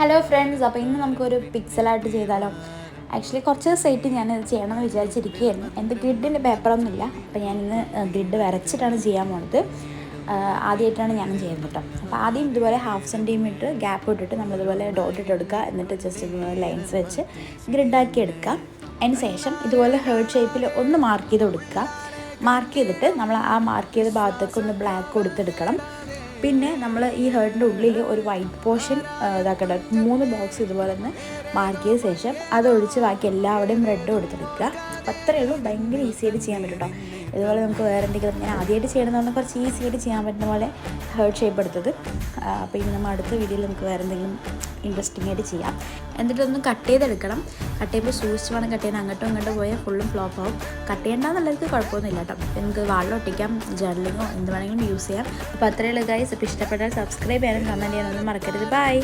Hello friends, അപ്പോൾ ഇന്ന് നമുക്കൊരു പിക്സലായിട്ട് ചെയ്താലോ. ആക്ച്വലി കുറച്ച് ദിവസമായിട്ട് ഞാനിത് ചെയ്യണമെന്ന് വിചാരിച്ചിരിക്കുകയായിരുന്നു. എൻ്റെ ഗ്രിഡിൻ്റെ പേപ്പറൊന്നുമില്ല, അപ്പോൾ ഞാനിന്ന് ഗ്രിഡ് വരച്ചിട്ടാണ് ചെയ്യാൻ പോകുന്നത്. ആദ്യമായിട്ടാണ് ഞാനും ചെയ്യുന്നത് കേട്ടോ. അപ്പോൾ ആദ്യം ഇതുപോലെ 1/2 സെൻറ്റിമീറ്റർ ഗ്യാപ്പ് ഇട്ടിട്ട് നമ്മളിതുപോലെ ഡോട്ട് ഇട്ടെടുക്കുക. എന്നിട്ട് ജസ്റ്റ് ഇതുപോലെ ലൈൻസ് വെച്ച് ഗ്രിഡാക്കി എടുക്കുക. അതിന് ശേഷം ഇതുപോലെ ഹേർട്ട് ഷേപ്പിൽ ഒന്ന് മാർക്ക് ചെയ്ത് കൊടുക്കുക. മാർക്ക് ചെയ്തിട്ട് നമ്മൾ ആ മാർക്ക് ചെയ്ത ഭാഗത്തേക്ക് ഒന്ന് ബ്ലാക്ക് കൊടുത്തെടുക്കണം. പിന്നെ നമ്മൾ ഈ ഹേർട്ടിൻ്റെ ഉള്ളിൽ ഒരു വൈറ്റ് പോർഷൻ ഇതാക്കട്ടെ, 3 ബോക്സ് ഇതുപോലെ ഒന്ന് മാർക്ക് ചെയ്ത ശേഷം അതൊഴിച്ച് ബാക്കി എല്ലാവിടെയും റെഡ് കൊടുത്തെടുക്കുക. അപ്പോൾ അത്രയേ ഉള്ളൂ. ഭയങ്കര ഈസി ആയിട്ട് ചെയ്യാൻ പറ്റും കേട്ടോ. ഇതുപോലെ നമുക്ക് വേറെ എന്തെങ്കിലും, ഞാൻ ആദ്യമായിട്ട് ചെയ്യണമെന്ന് കുറച്ച് ഈസി ആയിട്ട് ചെയ്യാൻ പറ്റുന്ന പോലെ ഹേർട്ട് ഷേപ്പ് എടുത്തത്. അപ്പോൾ ഇനി നമ്മൾ അടുത്ത വീഡിയോയിൽ നമുക്ക് വേറെ എന്തെങ്കിലും ഇൻട്രസ്റ്റിംഗ് ആയിട്ട് ചെയ്യാം. എന്നിട്ടൊന്ന് കട്ട് ചെയ്തെടുക്കണം. കട്ട് ചെയ്യുമ്പോൾ സൂക്ഷിച്ച് വേണം കട്ട് ചെയ്യാൻ. അങ്ങോട്ടും ഇങ്ങോട്ടും പോയാൽ ഫുള്ളും ഫ്ലോപ്പ് ആവും. കട്ട് ചെയ്യേണ്ടെന്നുള്ളവർക്ക് കുഴപ്പമൊന്നുമില്ല കേട്ടോ. നമുക്ക് വാളിൽ ഒട്ടിക്കാം, ജേർണലിങ്ങോ എന്ത് വേണമെങ്കിലും യൂസ് ചെയ്യാം. അപ്പോൾ അത്രയുള്ള ഗൈസ്. അപ്പോൾ ഇഷ്ടപ്പെട്ടാൽ സബ്സ്ക്രൈബ് ചെയ്യാനും കമൻറ്റ് ചെയ്യാനൊന്നും മറക്കരുത്. ബൈ.